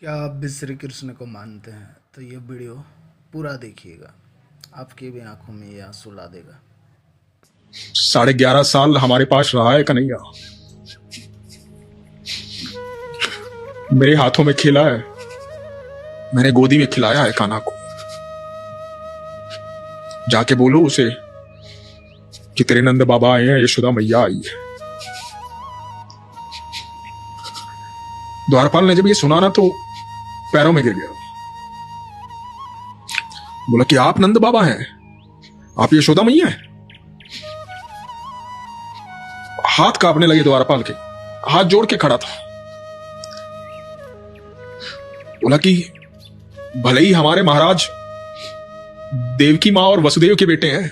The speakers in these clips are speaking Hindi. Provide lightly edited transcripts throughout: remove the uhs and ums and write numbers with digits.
क्या आप भी श्री कृष्ण को मानते हैं तो ये वीडियो पूरा देखिएगा, आपकी भी आंखों में ये आंसू ला देगा। 11.5 साल हमारे पास रहा है कन्हैया, मेरे हाथों में खेला है, मैंने गोदी में खिलाया है कान्हा को। जाके बोलो उसे कि तेरे नंद बाबा आए हैं, यशोदा मैया आई है। द्वारपाल ने जब ये सुना ना तो पैरों में गिर गया, बोला कि आप नंद बाबा हैं, आप यशोदा मैया हैं। हाथ कांपने लगे द्वारपाल के, हाथ जोड़ के खड़ा था। बोला कि भले ही हमारे महाराज देवकी मां और वसुदेव के बेटे हैं,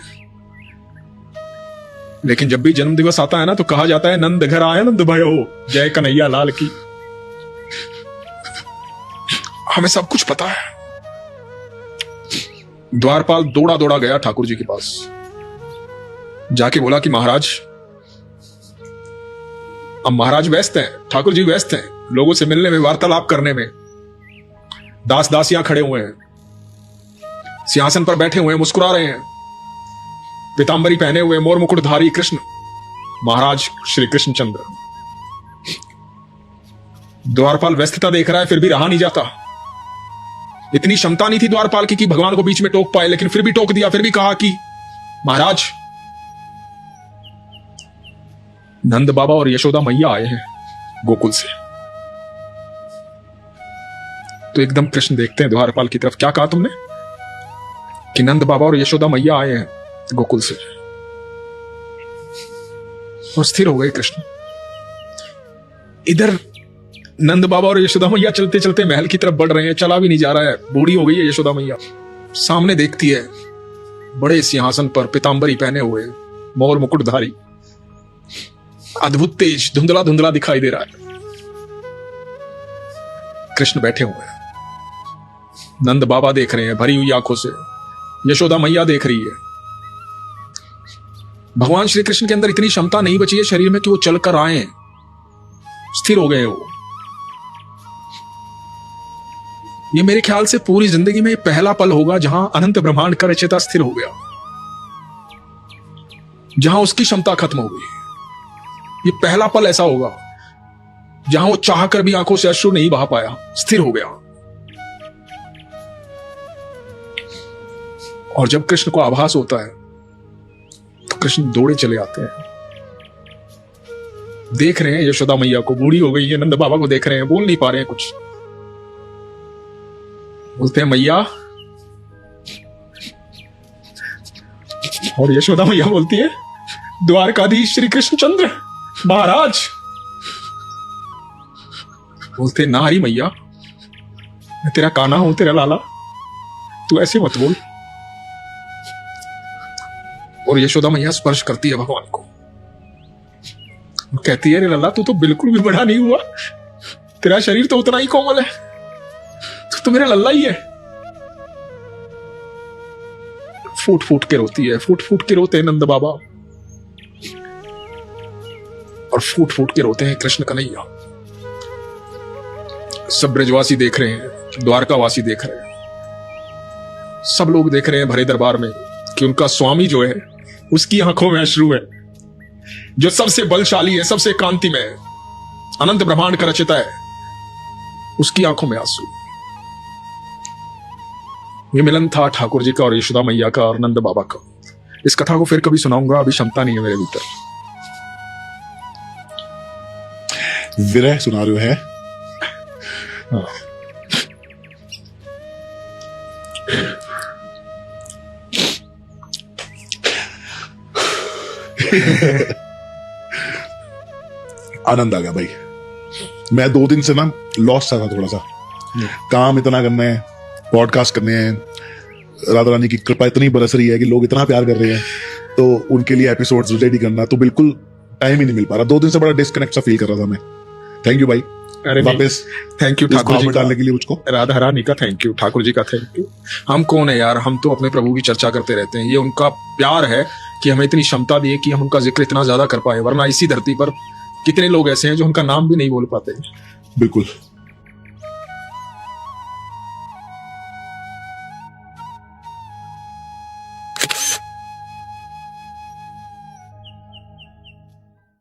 लेकिन जब भी जन्म दिवस आता है ना तो कहा जाता है नंद घर आए नंद भयो, जय कन्हैया लाल की। हमें सब कुछ पता है। द्वारपाल दौड़ा दौड़ा गया ठाकुर जी के पास, जाके बोला कि महाराज, अब महाराज व्यस्त हैं, ठाकुर जी व्यस्त हैं लोगों से मिलने में, वार्तालाप करने में। दास दासियां खड़े हुए हैं, सिंहासन पर बैठे हुए हैं, मुस्कुरा रहे हैं, पीतांबरी पहने हुए मोर मुकुटधारी कृष्ण महाराज श्री कृष्णचंद्र। द्वारपाल व्यस्तता देख रहा है, फिर भी रहा नहीं जाता। इतनी क्षमता नहीं थी द्वारपाल की कि भगवान को बीच में टोक पाए, लेकिन फिर भी टोक दिया, फिर भी कहा कि महाराज, नंद बाबा और यशोदा मैया आए हैं गोकुल से। तो एकदम कृष्ण देखते हैं द्वारपाल की तरफ, क्या कहा तुमने? कि नंद बाबा और यशोदा मैया आए हैं गोकुल से। और स्थिर हो गए कृष्ण। इधर नंद बाबा और यशोदा मैया चलते चलते महल की तरफ बढ़ रहे हैं, चला भी नहीं जा रहा है, बूढ़ी हो गई है यशोदा मैया। सामने देखती है, बड़े सिंहासन पर पीतांबरी पहने हुए मोर मुकुटधारी, अद्भुत तेज, धुंधला धुंधला दिखाई दे रहा है। कृष्ण बैठे हुए हैं, नंद बाबा देख रहे हैं भरी हुई आंखों से, यशोदा मैया देख रही है। भगवान श्री कृष्ण के अंदर इतनी क्षमता नहीं बची है शरीर में कि वो चलकर आए, स्थिर हो गए वो। ये मेरे ख्याल से पूरी जिंदगी में पहला पल होगा जहां अनंत ब्रह्मांड का रचयिता स्थिर हो गया, जहां उसकी क्षमता खत्म हो गई। ये पहला पल ऐसा होगा जहां वो चाहकर भी आंखों से अश्रु नहीं बहा पाया, स्थिर हो गया। और जब कृष्ण को आभास होता है तो कृष्ण दौड़े चले आते हैं। देख रहे हैं यशोदा मैया को, बूढ़ी हो गई है, नंद बाबा को देख रहे हैं, बोल नहीं पा रहे हैं कुछ। बोलते हैं मैया, और यशोदा मैया बोलती है द्वारकाधीश श्री कृष्णचंद्र महाराज। बोलते नारी मैया, मैं तेरा कान्हा हूं, तेरा लाला, तू ऐसे मत बोल। और यशोदा मैया स्पर्श करती है भगवान को, कहती है रे लल्ला, तू तो बिल्कुल भी बड़ा नहीं हुआ, तेरा शरीर तो उतना ही कोमल है, तू तो मेरा लल्ला ही है। फूट फूट के रोती है, फूट फूट के रोते हैं नंद बाबा, और फूट फूट के रोते हैं कृष्ण कन्हैया। सब ब्रजवासी देख रहे हैं, द्वारकावासी देख रहे हैं, सब लोग देख रहे हैं भरे दरबार में कि उनका स्वामी जो है उसकी आंखों में अश्रु है, जो सबसे बलशाली है, सबसे कांतिमय है, अनंत ब्रह्मांड का रचयिता है, उसकी आंखों में आंसू। ये मिलन था ठाकुर जी का और यशोदा मैया का और नंद बाबा का। इस कथा को फिर कभी सुनाऊंगा, अभी क्षमता नहीं है मेरे भीतर। विरह सुना रहे है। हाँ। आनंद आ गया भाई। मैं 2 दिन से ना लॉस्ट था थोड़ा सा, काम इतना करना है, पॉडकास्ट करने हैं, राधा रानी की कृपा इतनी बरस रही है कि लोग इतना प्यार कर रहे हैं, तो उनके लिए एपिसोड्स रेडी करना, तो बिल्कुल टाइम ही नहीं मिल पा रहा। 2 दिन से बड़ा डिस्कनेक्ट सा फील कर रहा था मैं। थैंक यू भाई, अरे वापस थैंक यू ठाकुर जी डालने के लिए मुझको। राधा रानी का थैंक यू, ठाकुर जी का थैंक यू। हम कौन है यार, हम तो अपने प्रभु की चर्चा करते रहते हैं। ये उनका प्यार है कि हमें इतनी क्षमता दी है कि हम उनका जिक्र इतना ज्यादा कर पाए, वरना इसी धरती पर कितने लोग ऐसे हैं जो उनका नाम भी नहीं बोल पाते। बिल्कुल।